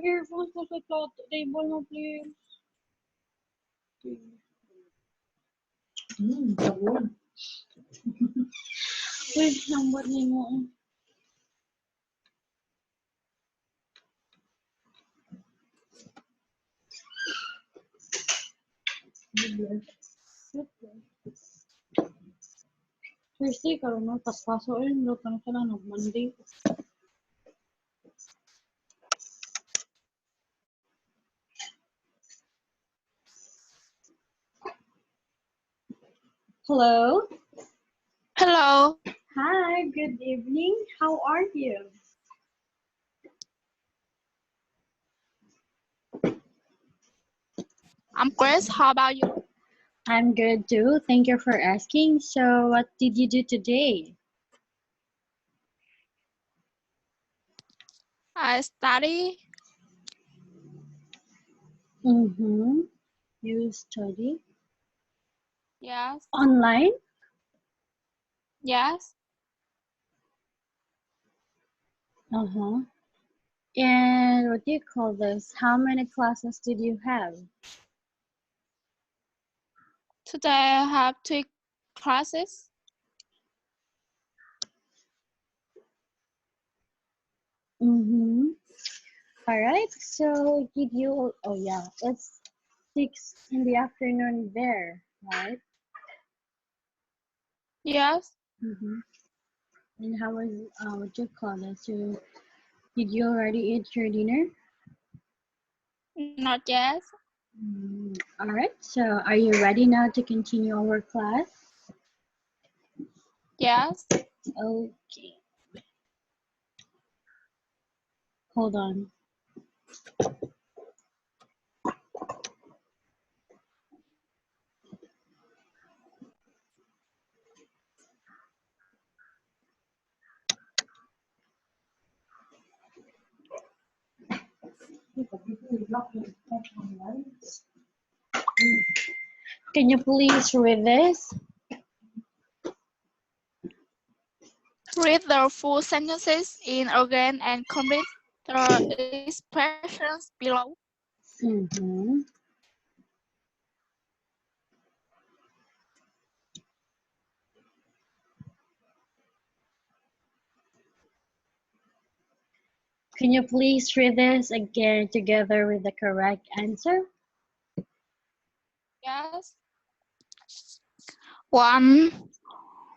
earphones ko sa table mo, please. Sabon. Wait, sambat niyo mo. Thursday, karon no, tas paso rin, lutang ka lang, Monday. Hello. Hello, Hi, good evening. How are you? I'm Grace. How about you? I'm good too. Thank you for asking. So, what did you do today? I study. Mm-hmm. You study Yes, online? yes. Uh-huh. And what do you call this? How many classes did you have? Today I have 2 classes. Mm-hmm. All right. So, did you? Oh yeah, it's 6 in the afternoon there, right? Yes, Mm-hmm. And how was what do you call this? So, did you already eat your dinner? not yet. All right. So, are you ready now to continue our class? Yes. Okay. Hold on. Can you please read this? Read the full sentences in again and complete the expressions below. Mm-hmm. Can you please read this again together with the correct answer? Yes. 1.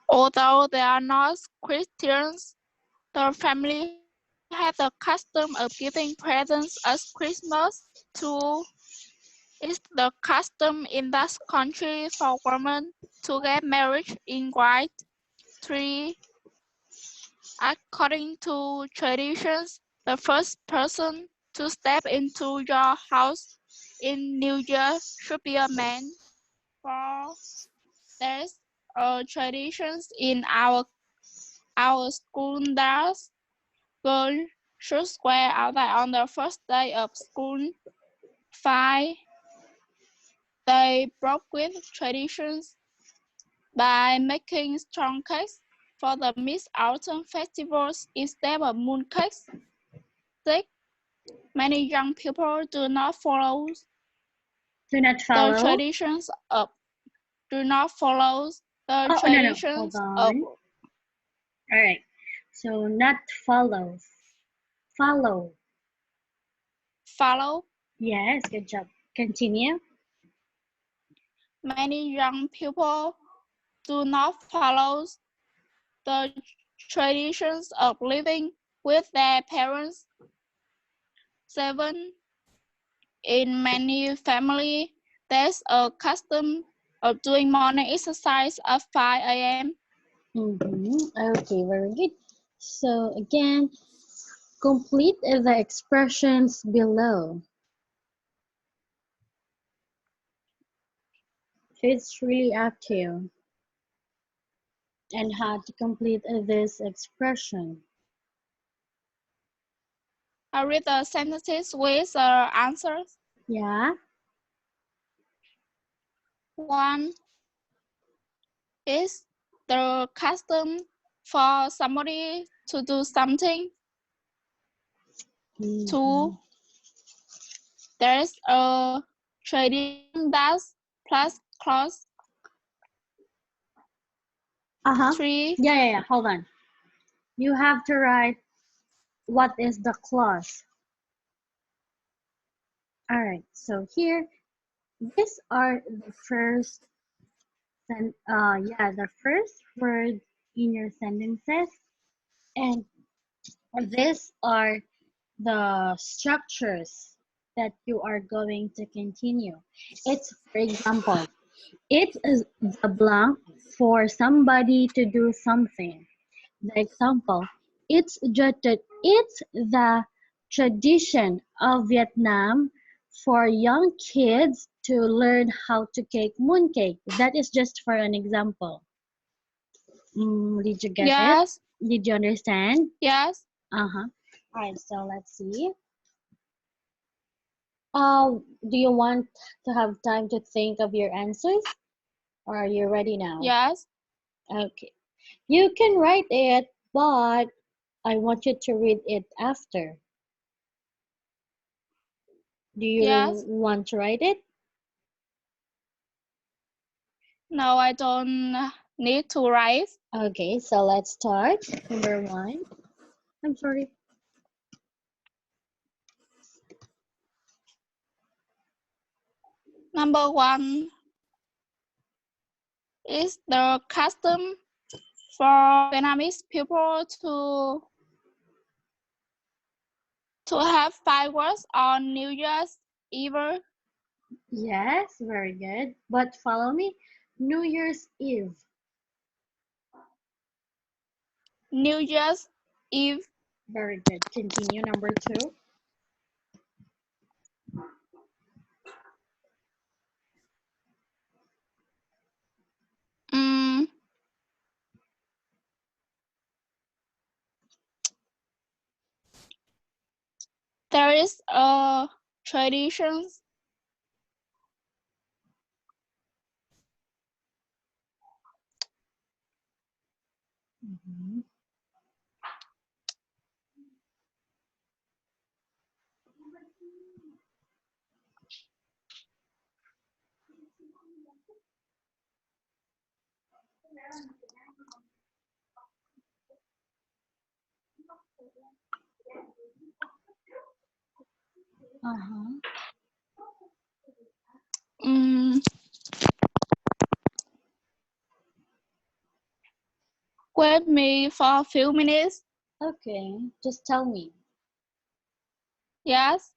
Although they are not Christians, the family had the custom of giving presents as Christmas. 2. It's the custom in that country for women to get married in white. 3. According to traditions, the first person to step into your house in New Year should be a man. 4. There's a traditions in our school that girls should wear outside on the first day of school. 5. They broke with traditions by making strong cakes for the Mid-Autumn festivals instead of mooncakes. 6. Many young people do not follow Do not the follow. traditions of do not follow the Oh, no, no. Hold traditions of on. All right. So, not follow. Follow. follow. Yes, good job. Continue. Many young people do not follow the traditions of living with their parents. 7. In many families, there's a custom of doing morning exercise at 5 a.m. Okay, very good. So, again, complete the expressions below. It's really up to you and how to complete this expression. I read the sentences with the answers. Yeah. 1. Is the custom for somebody to do something. 2. There's a tradition that's plus clause Uh-huh. 3. Yeah. Hold on. You have to write what is the clause. All right. So here, these are the first the first word in your sentences, and these are the structures that you are going to continue. It's, for example, it's the blank for somebody to do something. The example, it's the tradition of Vietnam for young kids to learn how to cake mooncake. That is just for an example. Did you get it? Yes, Did you understand? yes, Uh-huh. All right, so let's see. Do you want to have time to think of your answers? Or are you ready now? yes, Okay. You can write it, but I want you to read it after. Do you yes. want to write it? No, I don't need to write. Okay, so let's start. Number one. I'm sorry. Number 1 is the custom for Vietnamese people to have fireworks on New Year's Eve. Yes, very good. But follow me. New Year's Eve. New Year's Eve. Very good. Continue. Number two. Mm, there is a tradition. Mhm. Uh-huh. Mm, wait me for a few minutes. Okay, just tell me. Yes.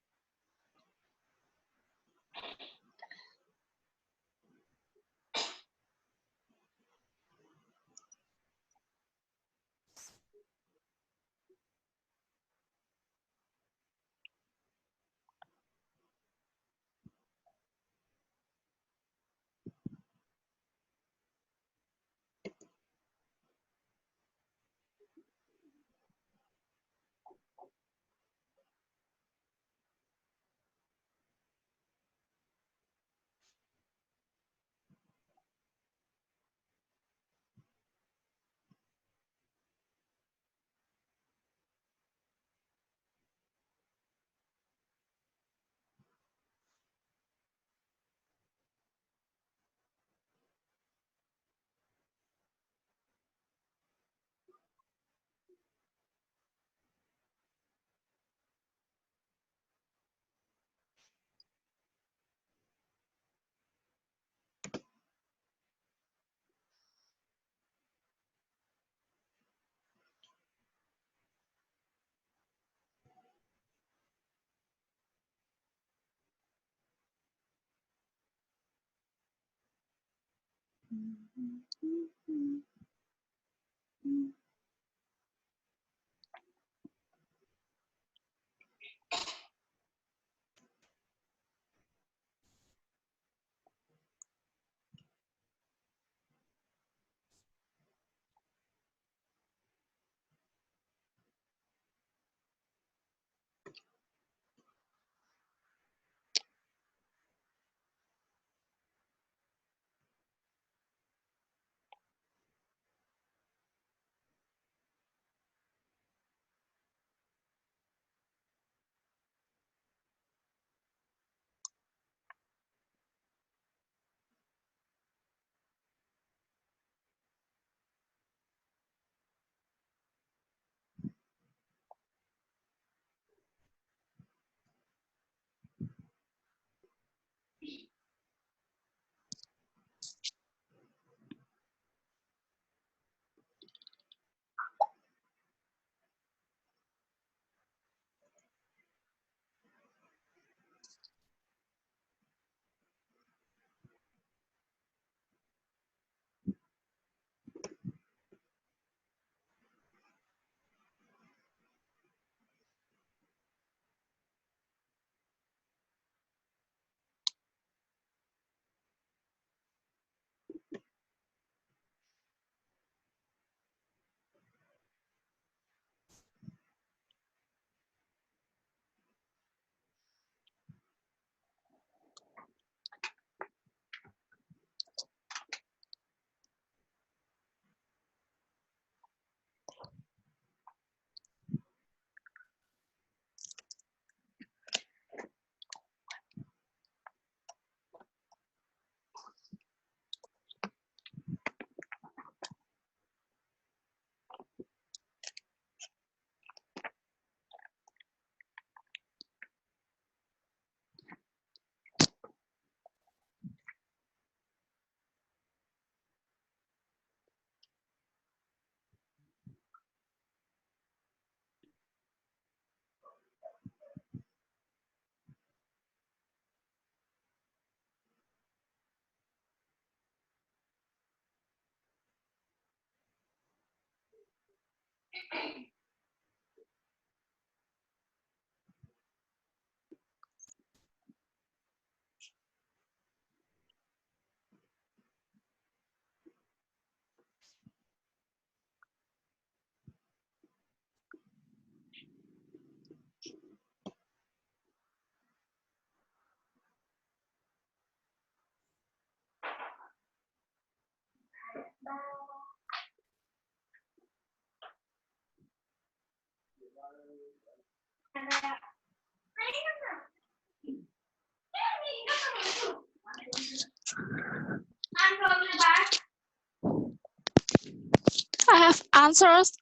I have answers.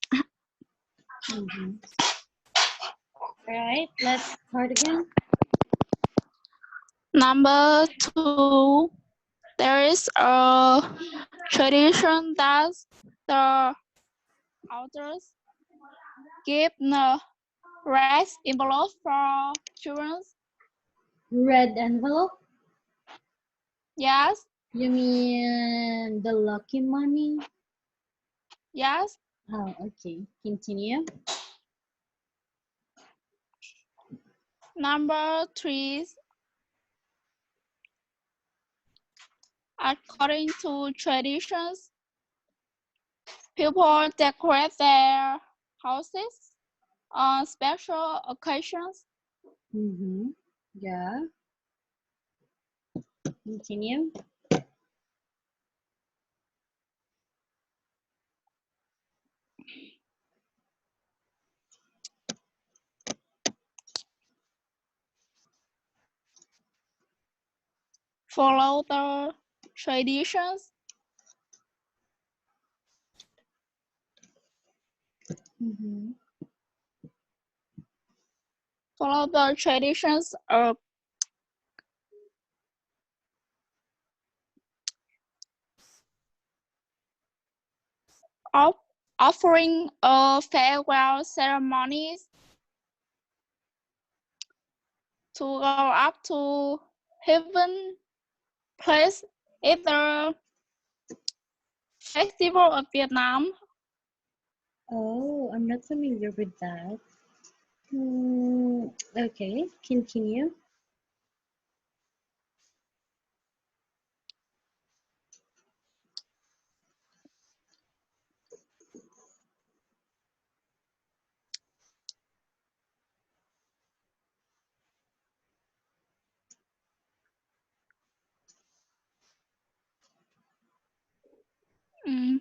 Mm-hmm. All right, let's start again. Number 2, there is a tradition that the elders give the red envelope for children. Red envelope? Yes, You mean the lucky money? yes. Oh, okay. Continue. Number 3, according to traditions, people decorate their houses on special occasions. Mm-hmm. Yeah. Continue. Follow the traditions. Mm-hmm. Follow the traditions of offering a farewell ceremonies to go up to heaven place at the Festival of Vietnam. Oh, I'm not familiar with that. Okay, continue. Mm.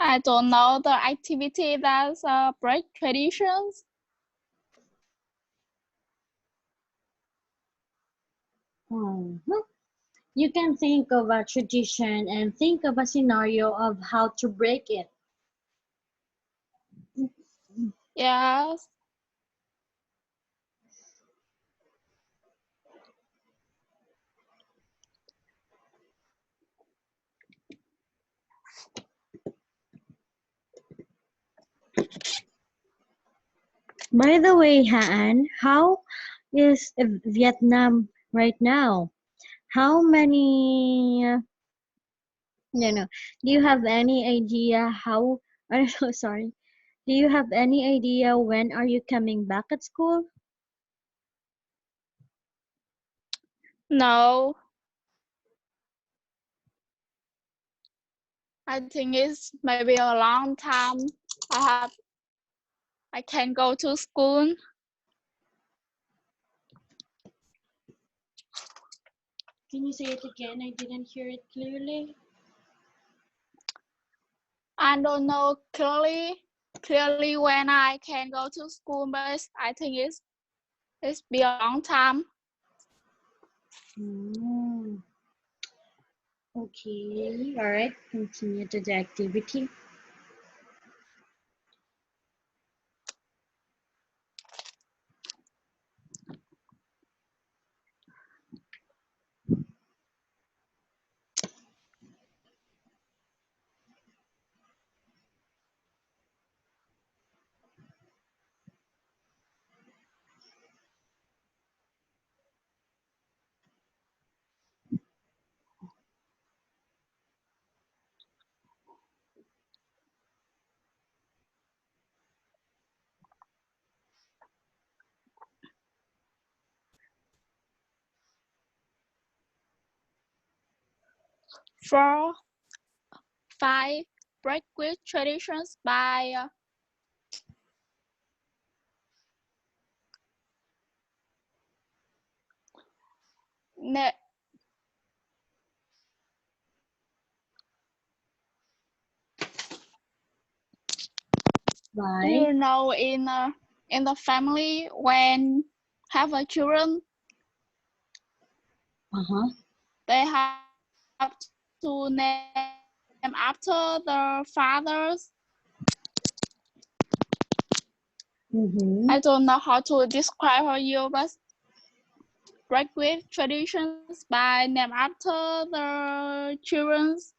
I don't know the activity that's break traditions. Uh-huh. You can think of a tradition and think of a scenario of how to break it. Yes, By the way, Han, how is Vietnam right now? How many, do you have any idea how, I'm so sorry. Do you have any idea when are you coming back at school? no, I think it's maybe a long time. I have I can go to school. Can you say it again? I didn't hear it clearly. I don't know clearly when I can go to school, but I think it's be a long time. Mm, okay, all right, continue to the activity. 4, 5. Break with traditions by ne- Why? you know in the family when have a children Uh-huh. they have to name after the fathers. I Mm-hmm. don't know how to describe for you, but break with traditions by name after the children's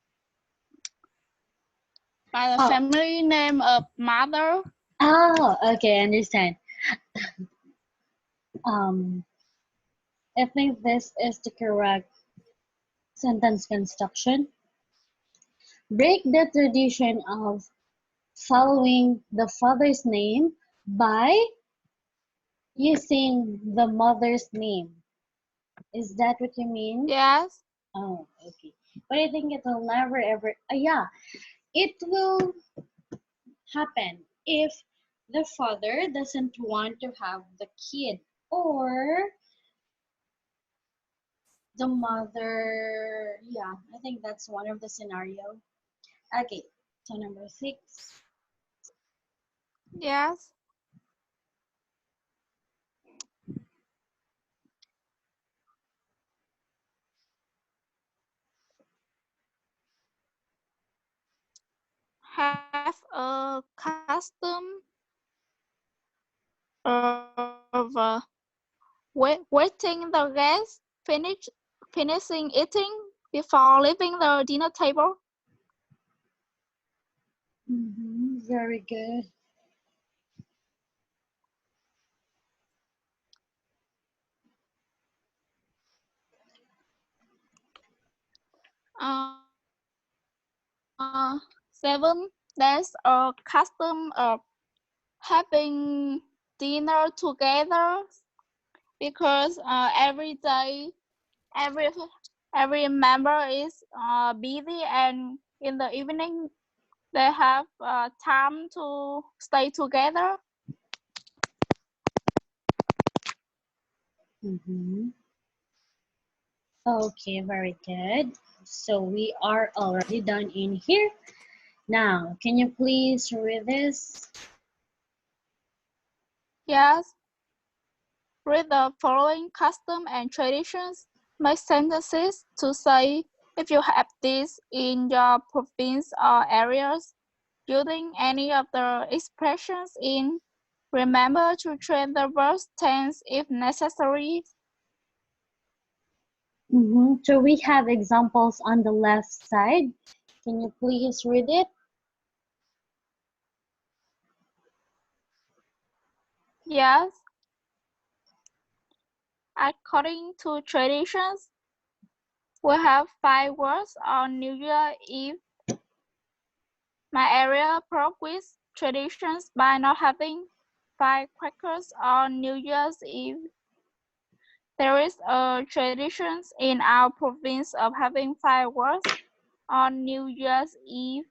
by the Oh, family name of mother. oh, okay, I understand. Um, I think this is the correct sentence construction. Break the tradition of following the father's name by using the mother's name. Is that what you mean? Yes, Oh, okay. But I think it will never ever, yeah, it will happen if the father doesn't want to have the kid or the mother. Yeah, I think that's one of the scenario. Okay, so number 6. yes. Have a custom of waiting the guests finishing eating before leaving the dinner table. Very good. Uh, 7. There's a custom of having dinner together because every day every every member is busy and in the evening they have time to stay together. Mm-hmm. Okay, very good. So we are already done in here. Now, can you please read this? Yes, read the following custom and traditions. Make sentences to say if you have this in your province or areas. Using any of the expressions in, remember to change the verb tense if necessary. So we have examples on the left side. Can you please read it? Yes, according to traditions, we have 5 words on New Year Eve. My area broke with traditions by not having firecrackers on New Year's Eve. There is a tradition in our province of having fireworks on New Year's Eve.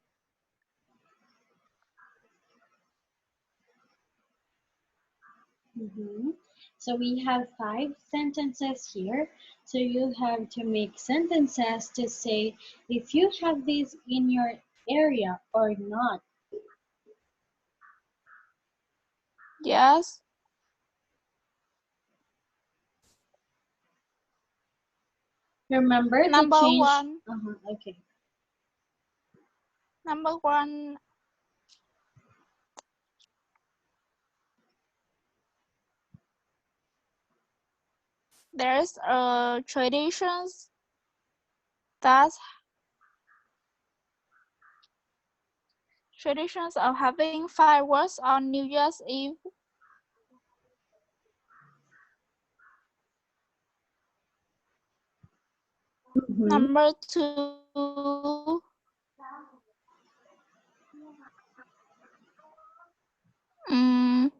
Mm-hmm. So we have 5 sentences here. So you have to make sentences to say if you have these in your area or not. Yes. Remember to Number change. one, Okay. number one, there's a that traditions of having fireworks on New Year's Eve. Mm-hmm. Number two, um,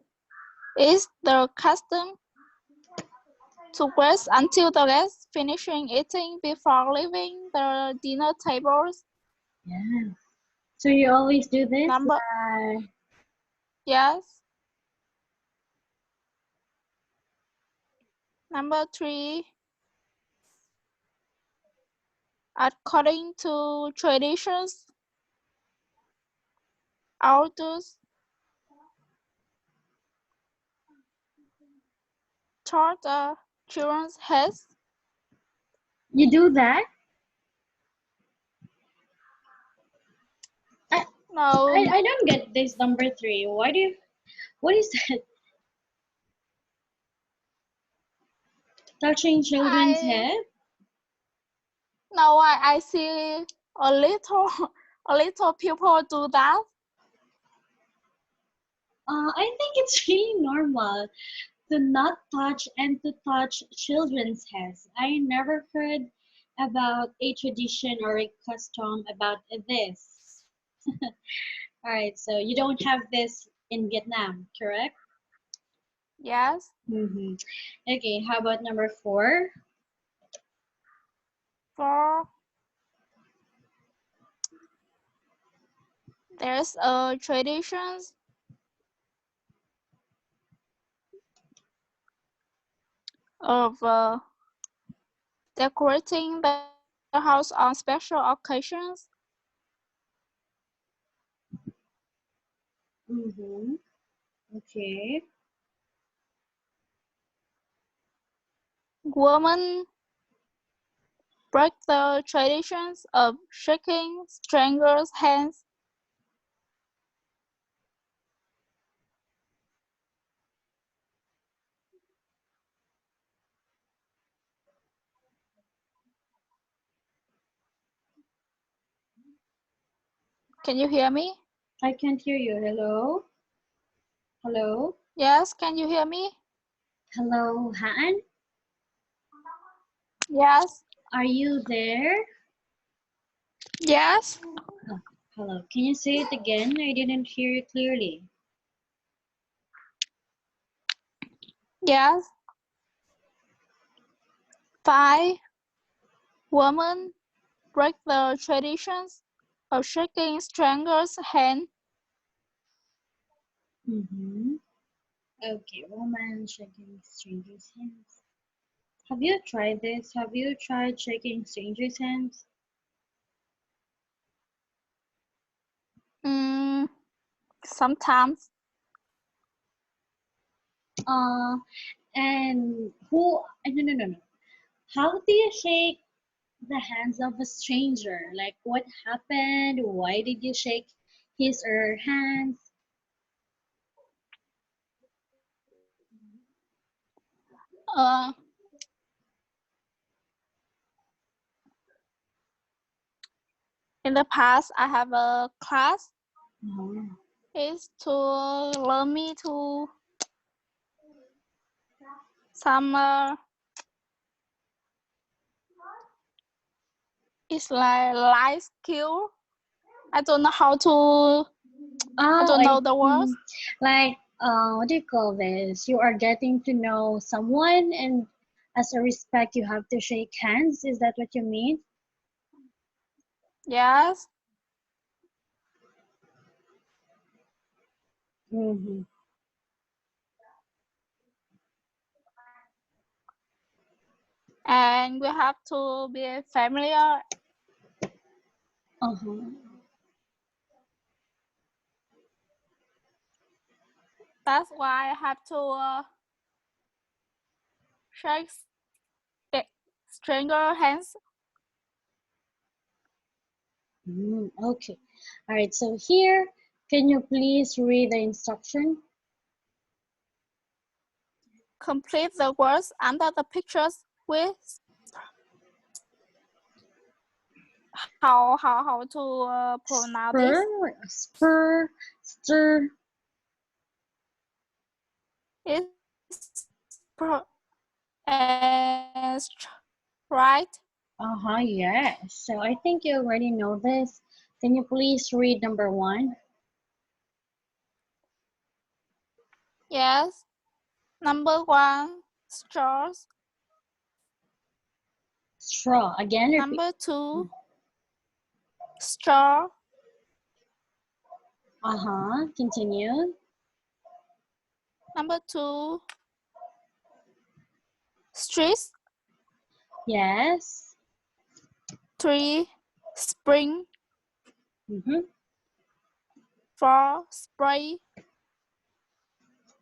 is the custom to wait until the guests finishing eating before leaving the dinner tables. Yeah. So you always do this? Number yes. Number three, according to traditions, elders taught the children's heads. You do that? I, No, I don't get this number three. Why do you, what is that? Touching children's I head? I see a little a little people do that. I think it's really normal to not touch and to touch children's heads. I never heard about a tradition or a custom about this. All right, so you don't have this in Vietnam, correct? Yes. Mm-hmm. Okay, how about number four? For there's a traditions of decorating the house on special occasions. Mm-hmm. Okay. Women break the traditions of shaking strangers' hands. Can you hear me? I can't hear you. Hello? Hello? Yes, can you hear me? Hello, Han? Yes. Are you there? Yes. Oh, hello. Can you say it again? I didn't hear you clearly. Yes. Five women break the traditions of shaking strangers' hand. Mm-hmm. Okay, woman shaking strangers' hands. Have you tried this? Have you tried shaking strangers' hands? Mm, sometimes. Uh, and who? No, no, no, no. How do you shake the hands of a stranger? Like, what happened? Why did you shake his or her hands? Uh, in the past, I have a class Oh. is to learn me to some it's like life skill. I don't know how to. I Oh, don't know the words. like, what do you call this? You are getting to know someone, and as a respect, you have to shake hands. Is that what you mean? Yes, Mm-hmm. and we have to be familiar. Uh-huh. That's why I have to shake stranger hands. Okay. All right. So here, can you please read the instruction? Complete the words under the pictures with how to pronounce Spur, this. spur, stir. It's right. Uh-huh, yes. So I think you already know this. Can you please read number one? Yes. Number one, straws. Straw. Again, repeat. Number 2, straw. Continue. Number 2, streets. Yes. 3, spring. Mm-hmm. 4, spray.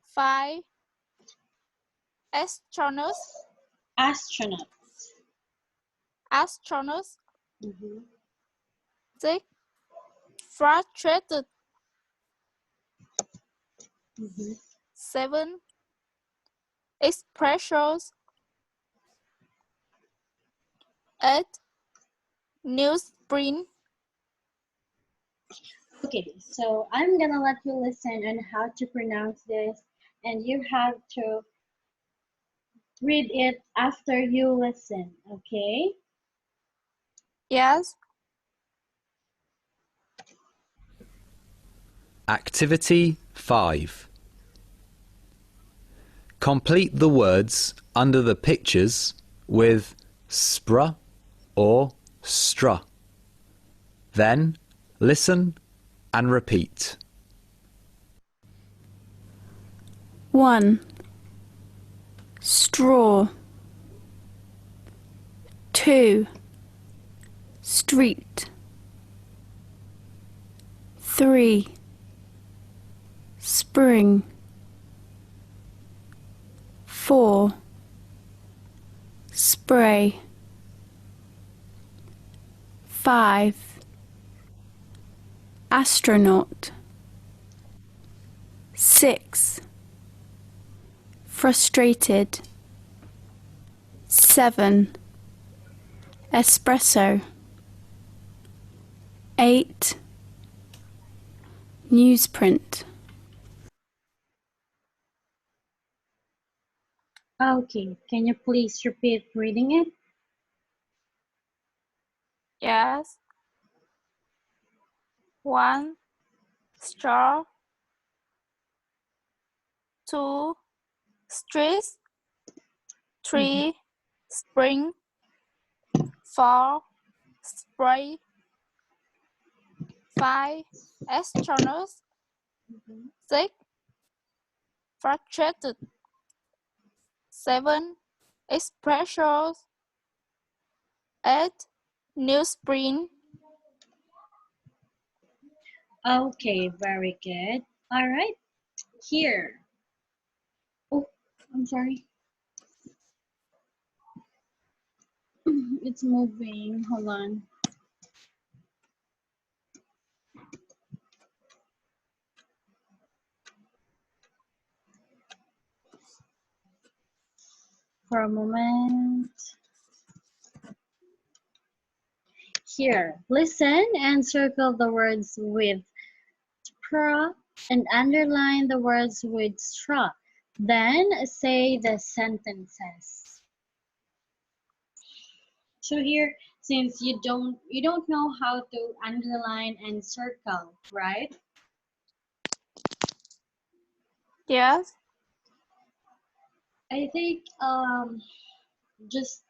5, astronauts. Astronaut. Astronauts. Mm-hmm. 6, frustrated. Mm-hmm. 7, expressions. 8, newsprint. Okay, so I'm gonna let you listen on how to pronounce this, and you have to read it after you listen, okay? Yes. Activity 5. Complete the words under the pictures with spra or stra. Then listen and repeat. 1. Straw. 2. Street. 3. Spring. 4. Spray. 5. Astronaut. 6. Frustrated. 7. Espresso. 8. Newsprint. Okay, can you please repeat reading it? Yes. 1, straw. 2, streets. 3, spring. 4, spray. 5, astronauts. Mm-hmm. 6, frustrated. 7, expressions. 8, newsprint. Okay, very good. All right, here. Oh, I'm sorry. It's moving. Hold on. For a moment. Here, listen and circle the words with pra and underline the words with stra. Then say the sentences. So here, since you don't know how to underline and circle, right? Yes. I think just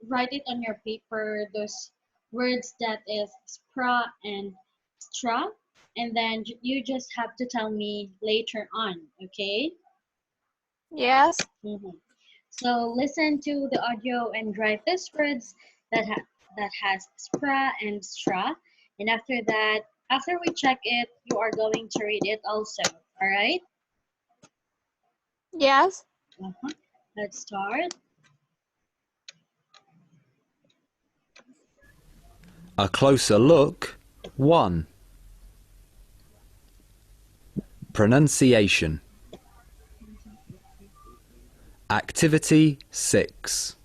write it on your paper, those words that is spra and stra, and then you just have to tell me later on, okay? Yes. Mhm. So listen to the audio and write these words that has spra and stra, and after that, after we check it, you are going to read it also. All right? Yes. Let's start. A closer look 1. Pronunciation. Activity 6.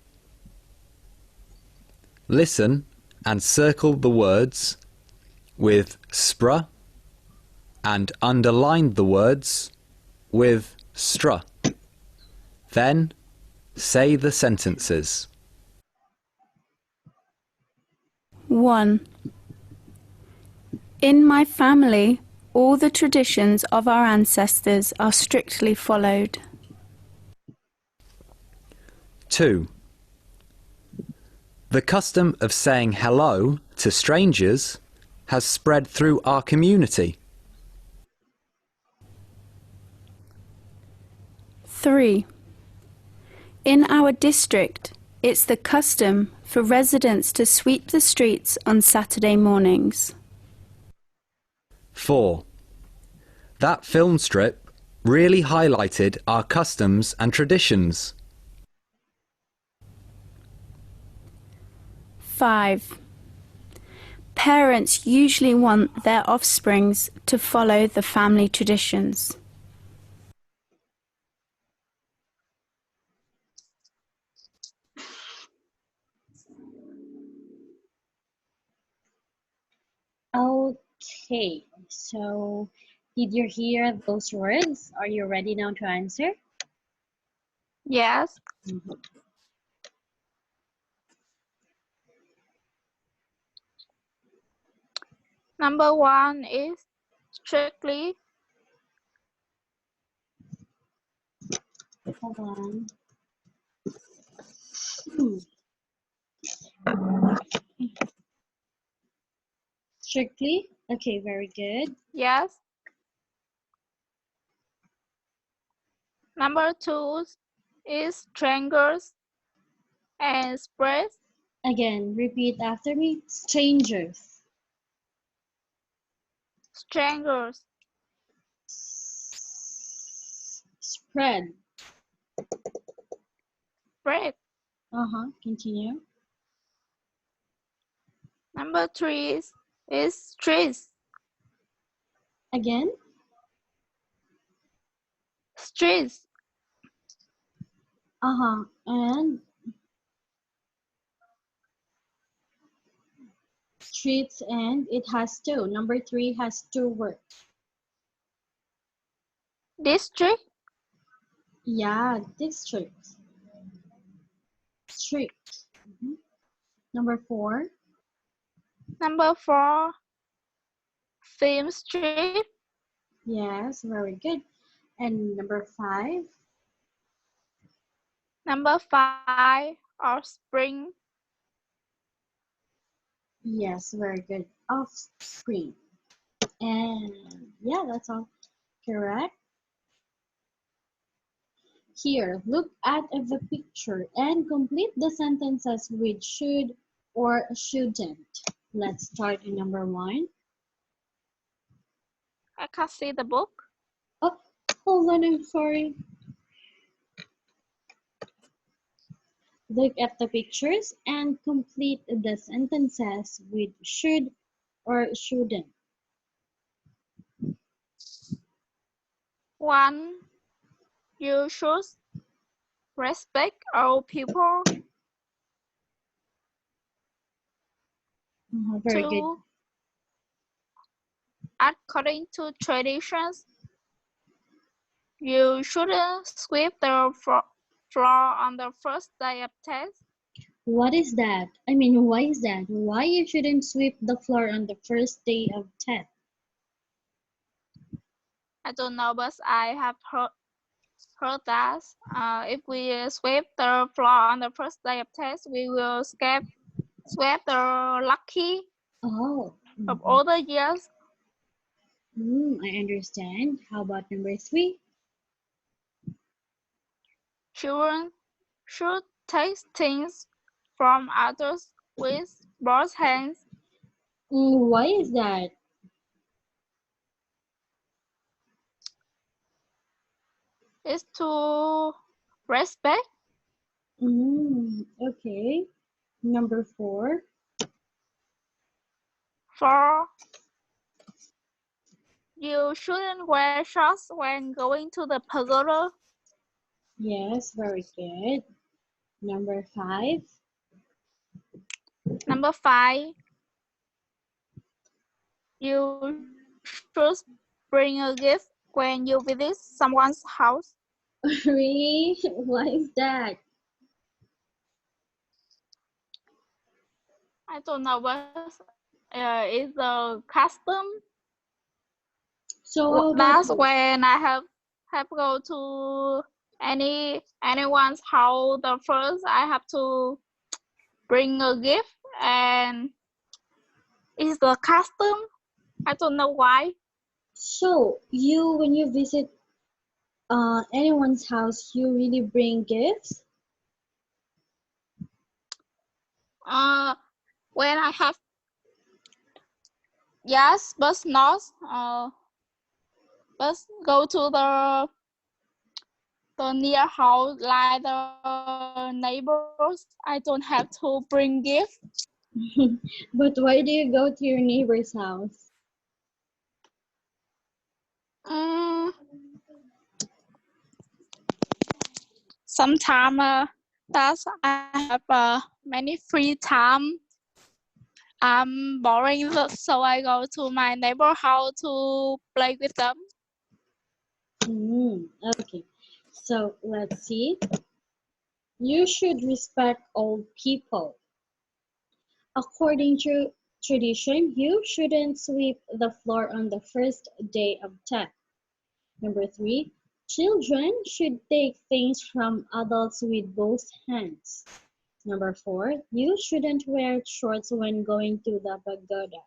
Listen and circle the words with spra and underline the words with stra. Then say the sentences. 1. In my family, all the traditions of our ancestors are strictly followed. 2. The custom of saying hello to strangers has spread through our community. 3. In our district, it's the custom for residents to sweep the streets on Saturday mornings. 4. That film strip really highlighted our customs and traditions. 5. Parents usually want their offsprings to follow the family traditions. Okay, so did you hear those words? Are you ready now to answer? Yes. Number 1 is strictly. Hold on. Strictly? Okay, very good. Yes. Number 2 is strangers and spreads. Again, repeat after me. Strangers. Strangers. Spread. Spread. Continue. Number 3 is streets. Again. Streets. And streets, and it has two. Number 3 has two words. District. Yeah, district. Street. Number 4. Number 4, film strip. Yes, very good. And number 5. Number 5, offspring. Yes, very good. Offspring. And yeah, that's all correct. Here, look at the picture and complete the sentences with should or shouldn't. Let's start in number 1. I can't see the book. Oh, hold on, I'm sorry. Look at the pictures and complete the sentences with should or shouldn't. 1, you should respect all people. Very good. 2, according to traditions, you shouldn't sweep the floor on the first day of test. What is that? I mean, why is that? Why you shouldn't sweep the floor on the first day of test? I don't know, but I have heard that if we sweep the floor on the first day of test, we will sweep the lucky Oh, of all the years. I understand. How about number 3? Children should take things from others with both hands. Why is that? Is to respect. Okay. Number 4. 4, you shouldn't wear shorts when going to the pagoda. Yes, very good. Number 5. Number 5, you should bring a gift when you visit someone's house. Really? Why is that? I don't know, but it's a custom. So how about That's when I have go to anyone's house. The first I have to bring a gift, and it's the custom. I don't know why. So when you visit anyone's house, you really bring gifts? When I have, yes, but not but go to the near house like the neighbors. I don't have to bring gift. But why do you go to your neighbor's house? Mm, Sometimes that I have many free time. I'm boring, so I go to my neighbor house to play with them. Okay, so let's see. You should respect old people. According to tradition, you shouldn't sweep the floor on the first day of Tet. Number 3, children should take things from adults with both hands. Number 4, you shouldn't wear shorts when going to the pagoda.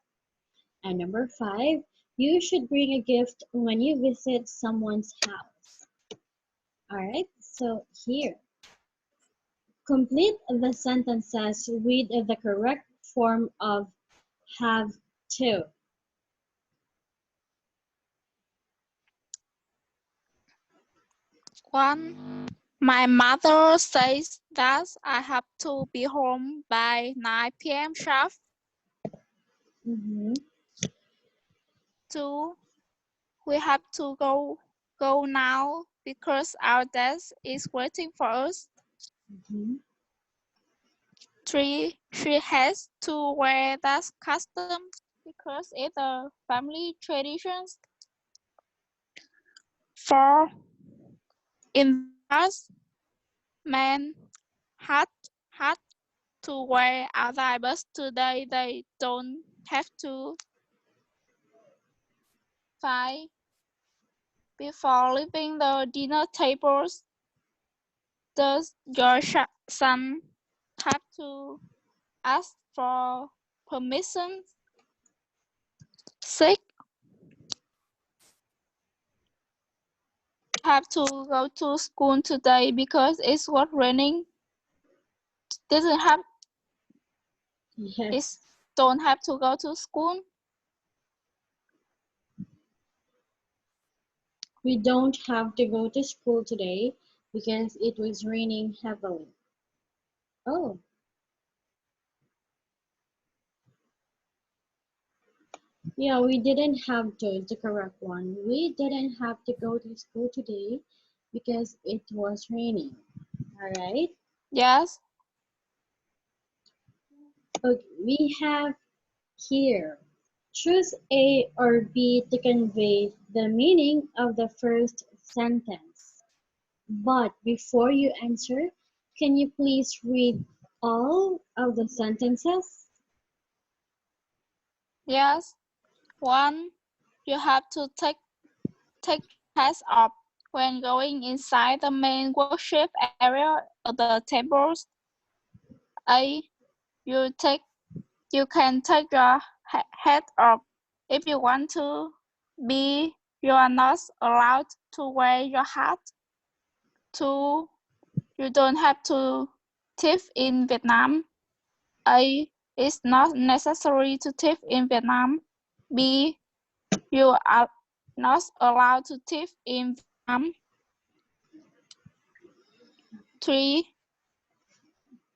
And number 5, you should bring a gift when you visit someone's house. Alright, so here. Complete the sentences with the correct form of have to. One, my mother says that I have to be home by 9 p.m. sharp. Mhm, 2, we have to go now because our desk is waiting for us. mhm. 3, she has to wear that custom because it's a family tradition. 4, in the past, men had to wear outside, but today they don't have to. 5, before leaving the dinner tables, does your son have to ask for permission? 6, have to go to school today because it's was raining. Doesn't have Yes, it don't have to go to school. we don't have to go to school today because it was raining heavily. Oh, yeah, we didn't have to, the correct one. We didn't have to go to school today because it was raining. All right. Yes, Okay, we have here. Choose A or B to convey the meaning of the first sentence. But before you answer, can you please read all of the sentences? yes. 1, you have to take your hats off when going inside the main worship area of the temples. A, you take you can take your hat off if you want to. B, you are not allowed to wear your hat. 2, you don't have to tip in Vietnam. A, it's not necessary to tip in Vietnam. B, you are not allowed to tip in Vietnam. 3,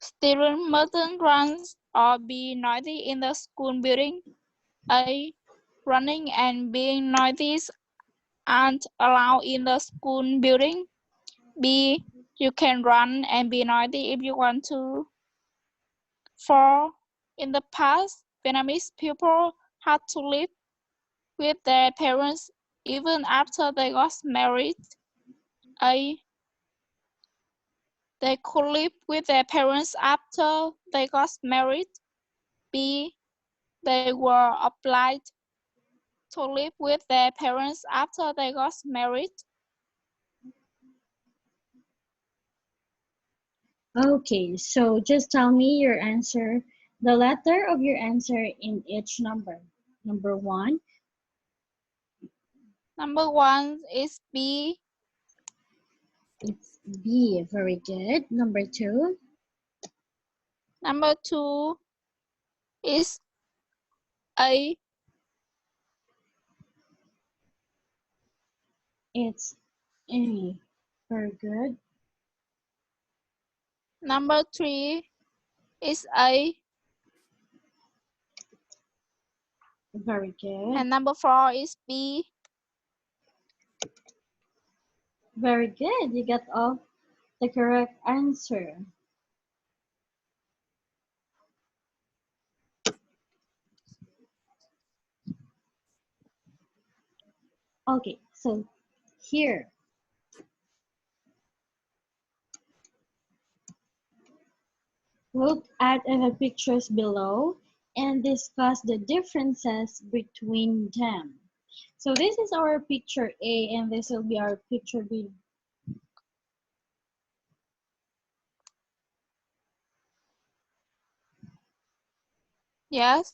students mustn't run or be noisy in the school building. A, running and being noisy aren't allowed in the school building. B, you can run and be noisy if you want to. 4, in the past, Vietnamese people had to live with their parents even after they got married. A, they could live with their parents after they got married. B, they were obliged to live with their parents after they got married. Okay, so just tell me your answer, the letter of your answer in each number. Number one, Number 1 is B. it's B. Very good. Number two, Number 2 is A. it's A. Very good. Number 3 is A. Very good. And number 4 is B. Very good. You got all the correct answer. Okay, so here, look at the pictures below and discuss the differences between them. So this is our picture A and this will be our picture B. Yes.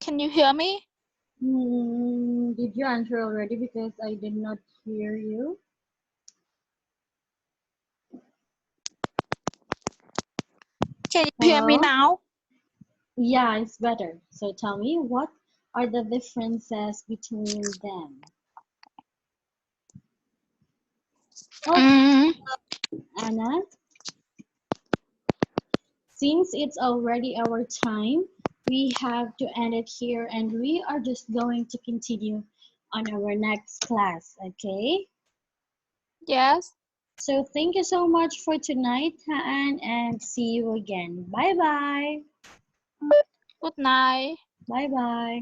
Can you hear me? Did you answer already? Because I did not hear you. Can you hear me Hello? now? Yeah, it's better. So tell me, what are the differences between them? Oh, Mm, Anna, since it's already our time, we have to end it here and we are just going to continue on our next class, okay? yes. So thank you so much for tonight, Haan, and see you again. Bye bye. Good night. Bye bye.